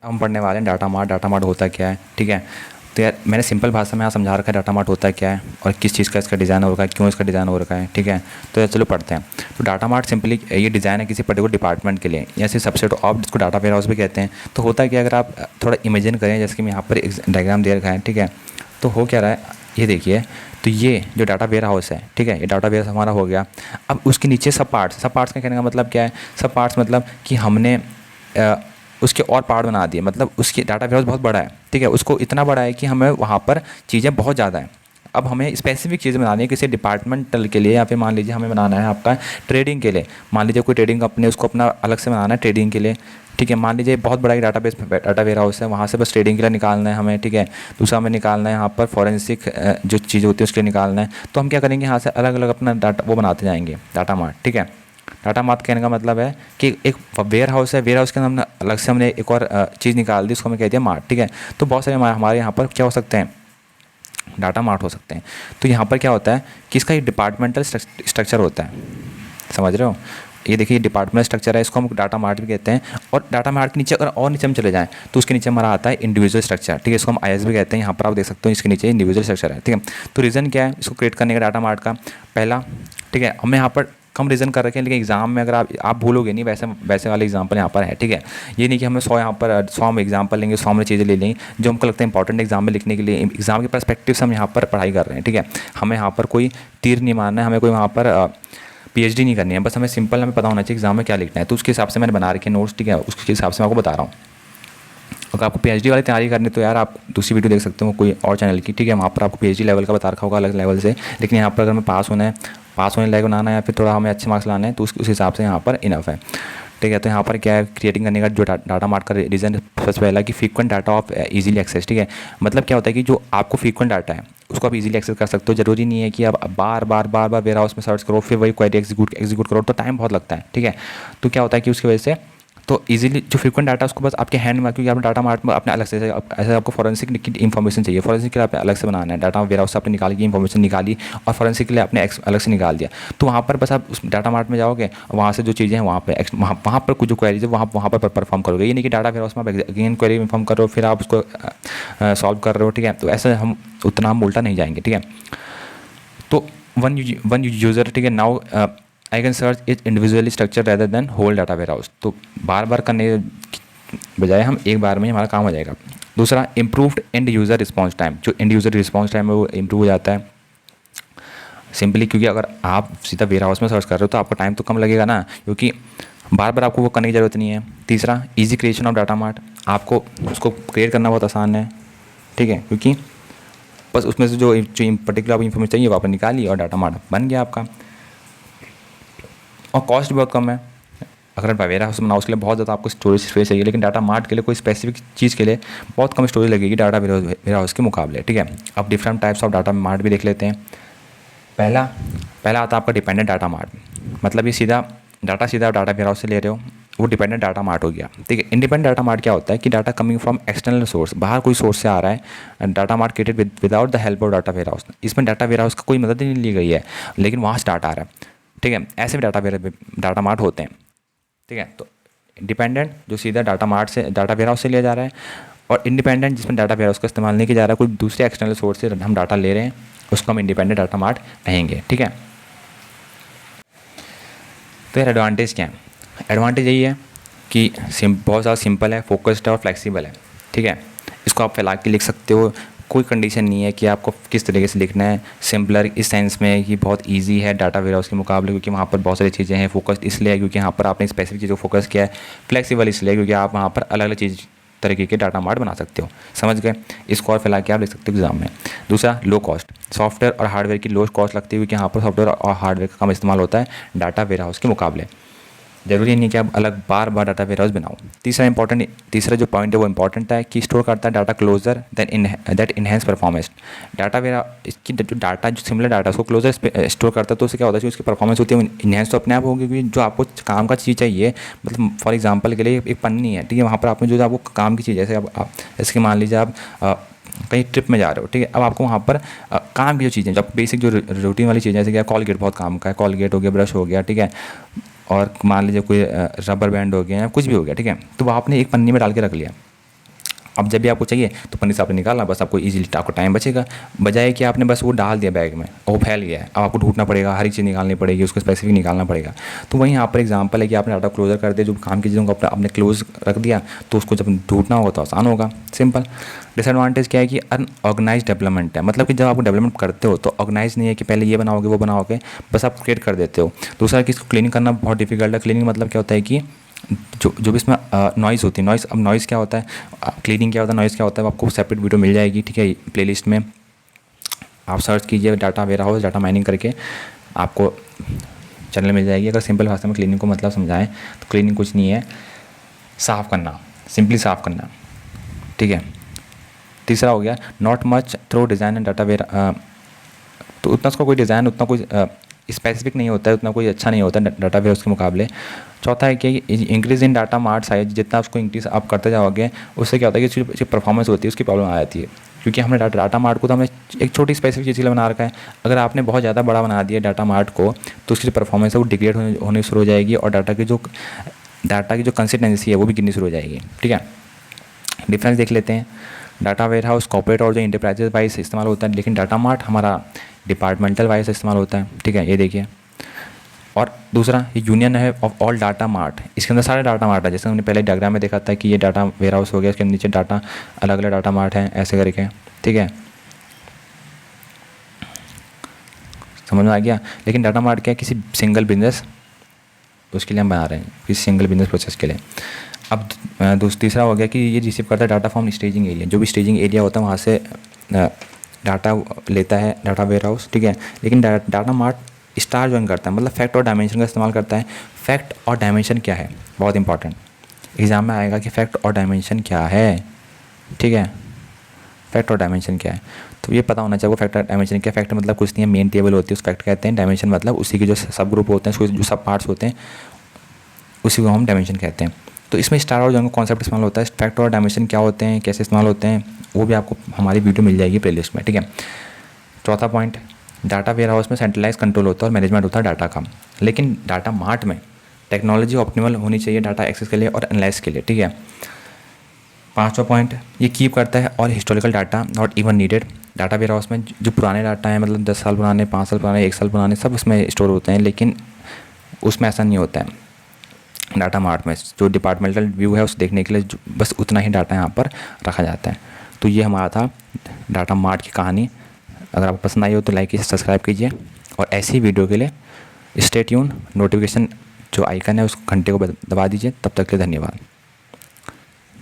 हम पढ़ने वाले हैं डाटा मार्ट। डाटा मार्ट होता क्या है, ठीक है। तो यार मैंने सिंपल भाषा में यहाँ समझा रखा है डाटा मार्ट होता क्या है और किस चीज़ का इसका डिज़ाइन हो रखा है, क्यों इसका डिज़ाइन हो रखा है, ठीक है। तो यार चलो पढ़ते हैं। तो डाटा मार्ट सिंपली ये डिज़ाइन है किसी पर्टिकुलर डिपार्टमेंट के लिए या फिर सबसेट ऑफ, जिसको डाटा वेयर हाउस भी कहते हैं। तो होता क्या है, अगर आप थोड़ा इमेजिन करें, जैसे कि मैं यहाँ पर एक डायग्राम दे रखा है, ठीक है। तो हो क्या रहा है, ये देखिए। तो ये जो डाटा वेयर हाउस है, ठीक है, ये डाटा वेयर हमारा हो गया। अब उसके नीचे सब पार्ट्स का कहने का मतलब क्या है, सब पार्ट्स मतलब कि हमने उसके और पार्ट बना दिए। मतलब उसकी डाटा वेयर हाउस बहुत बड़ा है, ठीक है। उसको इतना बड़ा है कि हमें वहाँ पर चीज़ें बहुत ज़्यादा हैं। अब हमें स्पेसिफिक चीज़ें बनानी है किसी डिपार्टमेंटल के लिए, या फिर मान लीजिए हमें बनाना है आपका ट्रेडिंग के लिए। मान लीजिए कोई ट्रेडिंग कंपनी, उसको अपना अलग से बनाना है ट्रेडिंग के लिए, ठीक है। मान लीजिए बहुत बड़ा एक डाटा वेयर हाउस है, वहाँ से बस ट्रेडिंग के लिए निकालना है हमें, ठीक है। दूसरा हमें निकालना है यहाँ पर फॉरेंसिक जो चीज़ होती है उसके लिए निकालना है। तो हम क्या करेंगे, यहाँ से अलग अलग अपना डाटा वो बनाते जाएंगे, डाटा मार्ट, ठीक है। डाटा मार्ट कहने का मतलब है कि एक वेयर हाउस है, वेयर हाउस के अंदर हमने अलग से हमने एक और चीज़ निकाल दी, उसको हमें कह दिया मार्ट, ठीक है। तो बहुत सारे हमारे यहाँ पर क्या हो सकते हैं, डाटा मार्ट हो सकते हैं। तो यहाँ पर क्या होता है कि इसका एक डिपार्टमेंटल स्ट्रक्चर होता है, समझ रहे हो। ये देखिए डिपार्टमेंट स्ट्रक्चर है, इसको हम डाटा मार्ट भी कहते हैं। और डाटा मार्ट के नीचे अगर और नीचे हम चले जाएं तो उसके नीचे हमारा आता है इंडिविजुअल स्ट्रक्चर, ठीक है। इसको हम आईएस भी कहते हैं। यहाँ पर आप देख सकते हो इसके नीचे इंडिविजुअल स्ट्रक्चर है, ठीक है। तो रीज़न क्या है इसको क्रिएट करने का डाटा मार्ट का, पहला, ठीक है, हमें यहाँ पर कम रीज़न कर रखे हैं, लेकिन एग्जाम में अगर आप भूलोगे नहीं, वैसे वैसे वाले एग्जाम्पल यहाँ पर है, ठीक है। ये नहीं कि हमें 100 यहाँ पर 100 हम एग्जाम्पल लेंगे, 100 में चीज़ें ले लेंगे जो हमको लगता है इंपॉर्टेंट एग्जाम में लिखने के लिए, एग्जाम के पर्सपेक्टिव से हम यहाँ पर पढ़ाई कर रहे हैं, ठीक है। हमें यहाँ पर कोई तीर नहीं मारना है, हमें कोई वहाँ पर पीएचडी नहीं करनी है, बस हमें सिंपल हमें पता होना चाहिए एग्जाम में क्या लिखना है। तो उसके हिसाब से मैंने बना रखे नोट्स, ठीक है, उसके हिसाब से मैं आपको बता रहा हूँ। अगर आपको पीएचडी वाली तैयारी करनी तो यार आप दूसरी वीडियो देख सकते हो कोई और चैनल की, ठीक है। वहाँ पर आपको पीएचडी लेवल का बता रखा होगा अलग लेवल से। लेकिन यहाँ पर अगर मैं पास होने लायक बनाना है या फिर थोड़ा हमें अच्छे मार्क्स लाने हैं तो उस हिसाब से यहाँ पर इनफ है, ठीक है। तो यहाँ पर क्या है, क्रिएटिंग करने का जो डाटा मार्ट का रीज़न सबसे पहला कि frequent data of easily access, ठीक है। मतलब क्या होता है कि जो आपको फ्रीक्वेंट डाटा है उसको आप इजीली एक्सेस कर सकते हो। जरूरी नहीं है कि आप बार बार वेयर हाउस में सर्च करो फिर वही क्वेरी एग्जीक्यूट करो, तो टाइम बहुत लगता है, ठीक है। तो क्या होता है कि उसकी वजह से तो इजीली जो फ्रीक्वेंट डाटा उसको बस आपके हैंड में, क्योंकि आपने डाटा मार्ट में अपने अलग से ऐसे आपको फॉरेंसिक की इन्फॉर्मेशन चाहिए, फॉरेंसिक के लिए आपने अलग से बनाना है, डाटा वेयर हाउस से आपने निकाली की इन्फॉर्मेशन निकाली और फॉरेंसिक के लिए आपने अलग से निकाल दिया। तो वहाँ पर बस आप उस डाटा मार्ट में जाओगे और वहाँ से जो चीज़ें हैं वहाँ पर कुछ जो क्वेरीज है वहाँ पर परफॉर्म करोगे। ये नहीं कि डाटा वेयर हाउस में आप अगेन क्वेरी इन्फॉर्म कर रहे हो फिर आप उसको सॉल्व कर रहे हो, ठीक है। तो ऐसे हम उल्टा नहीं जाएंगे, ठीक है। तो वन यूज़र, ठीक है, now I can search it individually structure rather than whole data warehouse. तो बार बार करने के बजाय हम एक बार में ही हमारा काम हो जाएगा। दूसरा, improved end user response time. जो एंड यूज़र रिस्पॉन्स टाइम है वो इम्प्रूव हो जाता है सिंपली, क्योंकि अगर आप सीधा वेयर हाउस में सर्च कर रहे हो तो आपका टाइम तो कम लगेगा ना, क्योंकि बार बार आपको वो करने की ज़रूरत नहीं है। तीसरा, easy creation of data mart. आपको उसको क्रिएट करना बहुत आसान है, ठीक है, क्योंकि बस उसमें से जो पर्टिकुलर आपको इन्फॉर्मेशन चाहिए वो आपने निकाली और डाटा मार्ट बन गया आपका। और कॉस्ट बहुत कम है। अगर वेयर हाउस बनाओ उसके लिए बहुत ज़्यादा आपको स्टोरेज स्पेस चाहिए, लेकिन डाटा मार्ट के लिए कोई स्पेसिफिक चीज़ के लिए बहुत कम स्टोरेज लगेगी डाटा वेयर हाउस के मुकाबले, ठीक है। अब different types of data mart भी देख लेते हैं। पहला आता है आपका डिपेंडेंट डाटा मार्ट। मतलब ये सीधा डाटा वेयर हाउस से ले रहे हो, वो डिपेंडेंट डाटा मार्ट हो गया, ठीक है। इंडिपेंडेंट डाटा मार्ट क्या होता है कि data coming from external source, बाहर कोई सोर्स से आ रहा है। Data mart created without the help of data warehouse. इसमें डाटा वेयर हाउस का कोई मदद नहीं ली गई है, लेकिन वहाँ से डाटा आ रहा है, ठीक है। ऐसे भी डाटा मार्ट होते हैं, ठीक है। तो डिपेंडेंट जो सीधा डाटा मार्ट से डाटा वेयर हाउस से लिया जा रहा है, और इंडिपेंडेंट जिसमें डाटा वेयर हाउस का इस्तेमाल नहीं किया जा रहा है, कोई दूसरे एक्सटर्नल सोर्स से हम डाटा ले रहे हैं, उसको हम इंडिपेंडेंट डाटा मार्ट कहेंगे, ठीक है। तो यार एडवांटेज क्या है? एडवांटेज यही है कि बहुत ज़्यादा सिंपल है, फोकस्ड है और फ्लेक्सिबल है, ठीक है। इसको आप फैला के लिख सकते हो, कोई कंडीशन नहीं है कि आपको किस तरीके से लिखना है। सिंपलर इस सेंस में कि बहुत इजी है डाटा वेयर हाउस के मुकाबले, क्योंकि वहाँ पर बहुत सारी चीज़ें हैं। फोकस्ड इसलिए है क्योंकि यहाँ पर आपने स्पेसिफिक चीज़ों को फोकस किया है। फ्लेक्सिबल इसलिए क्योंकि आप वहाँ पर अलग अलग चीज़ तरीके के डाटा मार्ट बना सकते हो, समझ गए। इसको और फैला के आप लिख सकते हो एग्जाम में। दूसरा, लो कॉस्ट। सॉफ्टवेयर और हार्डवेयर की लो कॉस्ट लगती है, क्योंकि यहाँ पर सॉफ्टवेयर और हार्डवेयर का कम इस्तेमाल होता है डाटा वेयर हाउस के मुकाबले। ज़रूरी नहीं कि आप अलग बार डाटा वेयर हाउस बनाओ। तीसरा जो पॉइंट है वो इंपॉर्टेंट है कि स्टोर करता है data closer that enhance performance. Data ware इसकी जो डाटा जो सिमिलर डाटा उसको क्लोजर स्टोर करता है, तो उससे क्या होता है कि उसकी परफॉर्मेंस होती है इनहेंस तो अपने आप होगी, क्योंकि जो आपको काम का चीज़ चाहिए, मतलब फॉर एग्जाम्पल के लिए एक पन्नी है, ठीक है, वहाँ पर आपने जो आपको काम की चीज़, जैसे आप जैसे कि मान लीजिए आप कहीं ट्रिप में जा रहे हो, ठीक है। अब आपको वहाँ पर काम की जो चीज़ें, जब बेसिक जो रूटीन वाली चीज़ें, जैसे कि कॉलगेट बहुत काम का है, कॉलगेट हो गया, ब्रश हो गया, ठीक है, और मान लीजिए कोई रबर बैंड हो गया या कुछ भी हो गया, ठीक है। तो वो आपने एक पन्नी में डाल के रख लिया, अब जब भी आपको चाहिए तो पन्नी से आपने निकाला, बस आपको इजीली आपको टाइम बचेगा, बजाय कि आपने बस वो डाल दिया बैग में और वो फैल गया है। अब आपको ढूंढना पड़ेगा, हर एक चीज़ निकालनी पड़ेगी, उसको स्पेसिफिक निकालना पड़ेगा। तो वहीं यहाँ पर एग्जांपल है कि आपने डाटा क्लोजर कर दिया, जो काम की चीज़ों को आपने क्लोज रख दिया, तो उसको जब ढूंढना होगा तो आसान होगा, सिंपल। डिसएडवांटेज क्या है कि अनऑर्गेनाइज डेवलपमेंट है, मतलब कि जब आप डेवलपमेंट करते हो तो ऑर्गेनाइज नहीं है कि पहले ये बनाओगे वो बनाओगे, बस आप क्रिएट कर देते हो। दूसरा कि इसको क्लीनिंग करना बहुत डिफिकल्ट है। क्लीनिंग मतलब क्या होता है कि जो भी इसमें नॉइज़ होती है, नॉइज़, अब नॉइज़ क्या होता है, क्लीनिंग क्या होता है, नॉइज़ क्या होता है, आपको सेपरेट वीडियो मिल जाएगी, ठीक है, प्लेलिस्ट में आप सर्च कीजिए data warehouse data mining करके, आपको चैनल मिल जाएगी। अगर सिंपल भाषा में क्लीनिंग को मतलब समझाएं तो क्लीनिंग कुछ नहीं है, साफ़ करना, सिंपली साफ़ करना, ठीक है। तीसरा हो गया not much through design and data ware, तो उतना उसका कोई डिज़ाइन उतना कोई स्पेसिफिक नहीं होता है, उतना कोई अच्छा नहीं होता है डाटा वेयर उसके मुकाबले। चौथा है कि increase in data mart size, जितना उसको इंक्रीज आप करते जाओगे उससे क्या होता है कि उसकी परफॉर्मेंस होती है उसकी प्रॉब्लम आ जाती है, क्योंकि हमने डाटा मार्ट को तो हमने एक छोटी स्पेसिफिक चीज़ के लिए बना रखा है। अगर आपने बहुत ज़्यादा बड़ा बना दिया डाटा मार्ट को तो उसकी जो परफॉर्मेंस है वो डिग्रेड होनी शुरू हो जाएगी और डाटा की जो कंसिस्टेंसी है वो भी गिरनी शुरू हो जाएगी, ठीक है। डिफरेंस देख लेते हैं। डाटा वेयर हाउस कॉर्पोरेट और जो इंटरप्राइजेज वाइज इस्तेमाल होता है, लेकिन डाटा मार्ट हमारा डिपार्टमेंटल वाइज इस्तेमाल होता है, ठीक है, ये देखिए। और दूसरा ये यूनियन है ऑफ ऑल डाटा मार्ट, इसके अंदर सारे डाटा मार्ट है, जैसे हमने पहले डायग्राम में देखा था कि ये डाटा वेयर हाउस हो गया, इसके नीचे डाटा अलग अलग डाटा मार्ट हैं ऐसे करके, ठीक है, समझ में आ गया। लेकिन डाटा मार्ट क्या है, किसी सिंगल बिजनेस उसके लिए हम बना रहे हैं, किसी सिंगल बिजनेस प्रोसेस के लिए। अब तीसरा हो गया कि ये रिसीव करता है डाटा फ्रॉम स्टेजिंग एरिया, जो भी स्टेजिंग एरिया होता है वहाँ से डाटा लेता है डाटा वेयर हाउस, ठीक है। लेकिन डाटा मार्ट स्टार ज्वाइन करता है, मतलब फैक्ट और डायमेंशन का इस्तेमाल करता है। फैक्ट और डायमेंशन क्या है, बहुत इंपॉर्टेंट, एग्जाम में आएगा कि फैक्ट और डायमेंशन क्या है, ठीक है, फैक्ट और डायमेंशन क्या है, तो ये पता होना चाहिए वो फैक्ट और डायमेंशन क्या। फैक्ट मतलब कुछ नहीं है, मेन टेबल होती है उस फैक्ट कहते हैं, डायमेंशन मतलब उसी के जो सब ग्रुप होते हैं, जो सब पार्ट्स होते हैं उसी को हम डायमेंशन कहते हैं। तो इसमें स्टार और जो कॉन्सेप्ट इस्तेमाल होता है, फैक्ट और डायमेंशन क्या होते हैं, कैसे इस्तेमाल होते हैं, वो भी आपको हमारी वीडियो मिल जाएगी प्लेलिस्ट में, ठीक है। चौथा पॉइंट, डाटा वेयर हाउस में सेंट्रलाइज कंट्रोल होता है और मैनेजमेंट होता है डाटा का, लेकिन डाटा मार्ट में टेक्नोलॉजी ऑप्टिमल होनी चाहिए डाटा एक्सेस के लिए और एनालाइज के लिए, ठीक है। पाँचवा पॉइंट, ये कीप करता है और historical data not even needed. Data warehouse में जो पुराने डाटा हैं, मतलब 10 साल पुराने, 5 साल पुराने, 1 साल पुराने, सब उसमें स्टोर होते हैं, लेकिन उसमें ऐसा नहीं होता है। डाटा मार्ट में जो डिपार्टमेंटल व्यू है उसे देखने के लिए बस उतना ही डाटा यहाँ पर रखा जाता है। तो ये हमारा था डाटा मार्ट की कहानी। अगर आपको पसंद आई हो तो लाइक कीजिए, सब्सक्राइब कीजिए और ऐसी वीडियो के लिए स्टे ट्यून, नोटिफिकेशन जो आइकन है उस घंटे को दबा दीजिए। तब तक के लिए धन्यवाद।